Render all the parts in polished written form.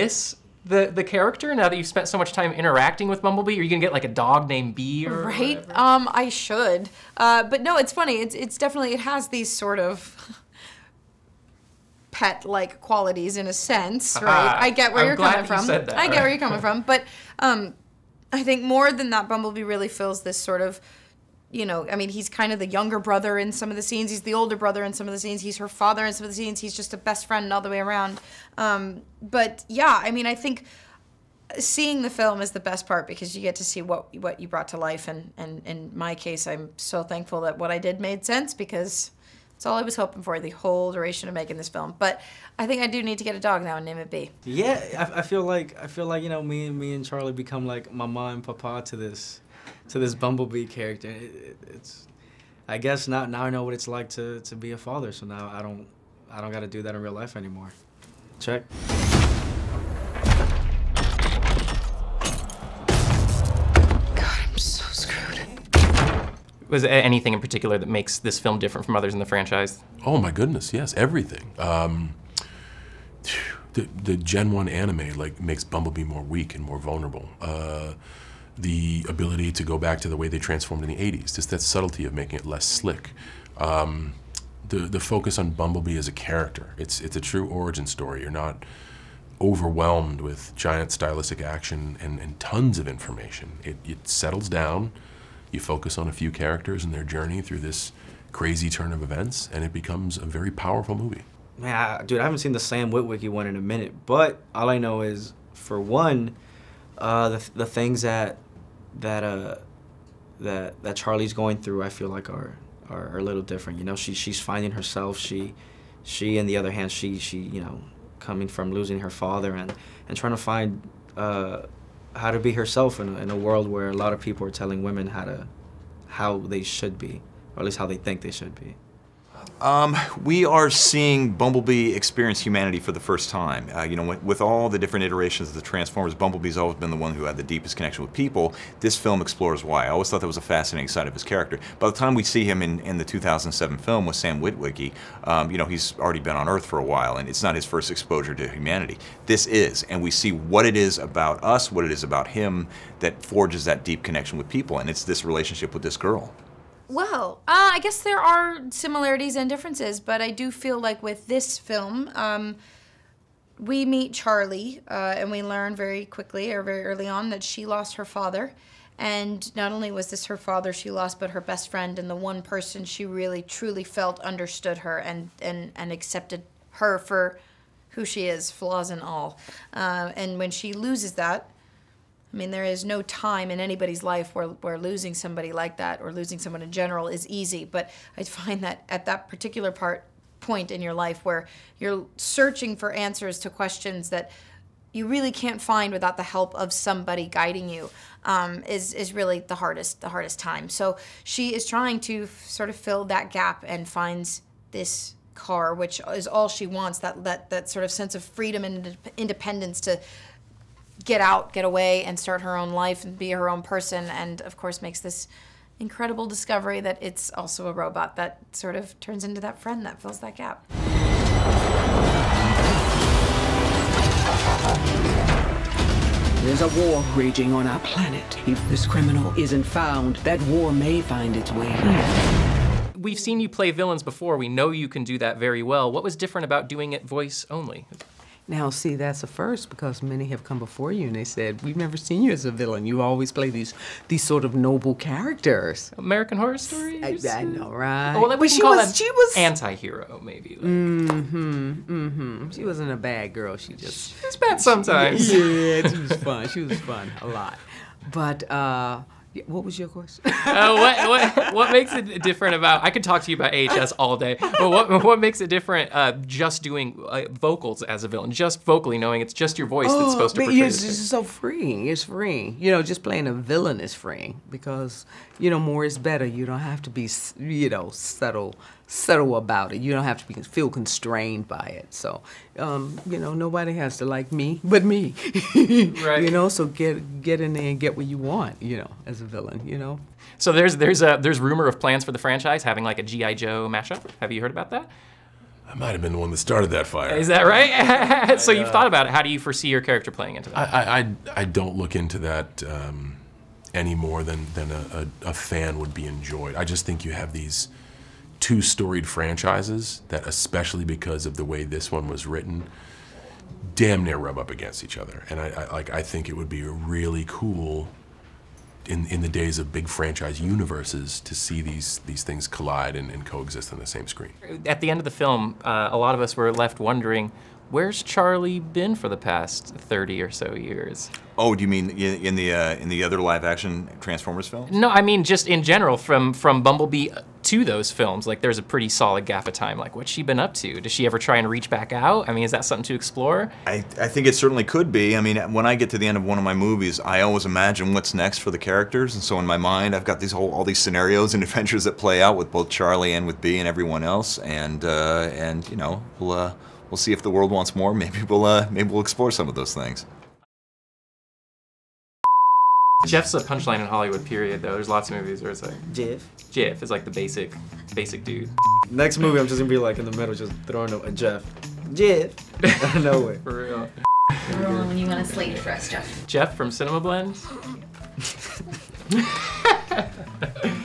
miss the character now that you've spent so much time interacting with Bumblebee? Are you gonna get like a dog named Bee or right? whatever? I should, but no, it's funny. It's definitely, it has these sort of pet-like qualities in a sense, right? I get where you're coming from. Said that, I get where you're coming from, but I think more than that, Bumblebee really fills this sort of, you know, I mean, he's kind of the younger brother in some of the scenes. He's the older brother in some of the scenes. He's her father in some of the scenes. He's just a best friend all the way around. But yeah, I mean, I think seeing the film is the best part because you get to see what you brought to life. And in my case, I'm so thankful that what I did made sense because it's all I was hoping for the whole duration of making this film. But I think I do need to get a dog now and name it Bee. Yeah, I feel like you know, me and Charlie become like mama and papa to this Bumblebee character. It's I guess now I know what it's like to be a father. So now I don't got to do that in real life anymore. Check. God, I'm so screwed. Was there anything in particular that makes this film different from others in the franchise? Oh my goodness, yes, everything. The Gen 1 anime like makes Bumblebee more weak and more vulnerable. The ability to go back to the way they transformed in the 80s, just that subtlety of making it less slick. The focus on Bumblebee as a character, it's a true origin story. You're not overwhelmed with giant stylistic action and tons of information. It settles down, you focus on a few characters and their journey through this crazy turn of events, and it becomes a very powerful movie. Man, dude, I haven't seen the Sam Witwicky one in a minute, but all I know is, for one, the things that Charlie's going through, I feel like are a little different. You know, she's finding herself. She on the other hand, she you know, coming from losing her father and trying to find how to be herself in a world where a lot of people are telling women how they should be, or at least how they think they should be. We are seeing Bumblebee experience humanity for the first time. You know, with all the different iterations of the Transformers, Bumblebee's always been the one who had the deepest connection with people. This film explores why. I always thought that was a fascinating side of his character. By the time we see him in the 2007 film with Sam Witwicky, you know, he's already been on Earth for a while, and it's not his first exposure to humanity. This is, and we see what it is about us, what it is about him that forges that deep connection with people, and it's this relationship with this girl. Well, I guess there are similarities and differences, but I do feel like with this film, we meet Charlie, and we learn very quickly, or very early on, that she lost her father. And not only was this her father she lost, but her best friend and the one person she really, truly felt understood her and accepted her for who she is, flaws and all. And when she loses that, I mean, there is no time in anybody's life where losing somebody like that, or losing someone in general, is easy. But I find that at that particular point in your life where you're searching for answers to questions that you really can't find without the help of somebody guiding you, is really the hardest time. So she is trying to sort of fill that gap and finds this car, which is all she wants, that sort of sense of freedom and independence to get out, get away, and start her own life and be her own person, and of course makes this incredible discovery that it's also a robot that sort of turns into that friend that fills that gap. There's a war raging on our planet. If this criminal isn't found, that war may find its way here. We've seen you play villains before. We know you can do that very well. What was different about doing it voice only? Now, see, that's a first, because many have come before you and they said, we've never seen you as a villain. You always play these sort of noble characters. American Horror Story? I know, right? Oh, well, but she was anti-hero, maybe. Like. She wasn't a bad girl. She's bad sometimes. Yeah, she was fun. She was fun a lot. But what was your question? What makes it different about? I could talk to you about AHS all day, but what makes it different? Just doing vocals as a villain, just vocally, knowing it's just your voice that's supposed to portray it's just so freeing. It's freeing. You know, just playing a villain is freeing because more is better. You don't have to be subtle about it. You don't have to feel constrained by it. So, nobody has to like me but me. Right. So get in there and get what you want. As a villain. So there's rumor of plans for the franchise having like a G.I. Joe mashup. Have you heard about that? I might have been the one that started that fire. Is that right? So you've thought about it. How do you foresee your character playing into that? I don't look into that any more than a fan would be enjoyed. I just think you have these two storied franchises that, especially because of the way this one was written, damn near rub up against each other. And I think it would be really cool in the days of big franchise universes to see these things collide and coexist on the same screen. At the end of the film, a lot of us were left wondering, where's Charlie been for the past 30 or so years? Oh, do you mean in the other live-action Transformers films? No, I mean just in general, from Bumblebee to those films. Like, there's a pretty solid gap of time. Like, what's she been up to? Does she ever try and reach back out? I mean, is that something to explore? I think it certainly could be. I mean, when I get to the end of one of my movies, I always imagine what's next for the characters, and so in my mind, I've got all these scenarios and adventures that play out with both Charlie and with Bee and everyone else, and you know, we'll see if the world wants more. Maybe we'll explore some of those things. Jeff's a punchline in Hollywood, period, though. There's lots of movies where it's like... Jeff is like the basic dude. Next movie, I'm just gonna be like in the middle, just throwing a Jeff. Jeff. No way. For real. Roll when you want to slate for us, Jeff. Jeff from CinemaBlend.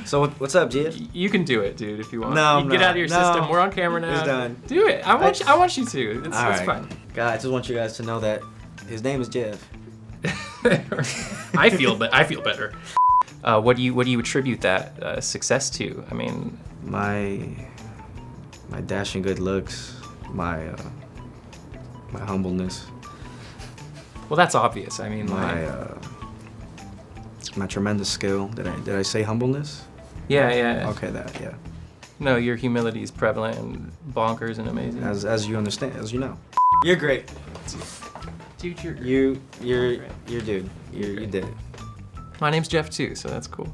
So what's up, Jeff? You can do it, dude, if you want. No, you can get out of your system. We're on camera now. It's done. Do it. I want you to. It's right. fun. God, I just want you guys to know that his name is Jeff. I feel better. What do you attribute that success to? I mean, my dashing good looks, my humbleness. Well, that's obvious. I mean, my tremendous skill. Did I say humbleness? Yeah. Okay, yeah. No, your humility is prevalent and bonkers and amazing. As you understand, as you know. You're great. Dude, you're great. You did it. My name's Jeff too, so that's cool.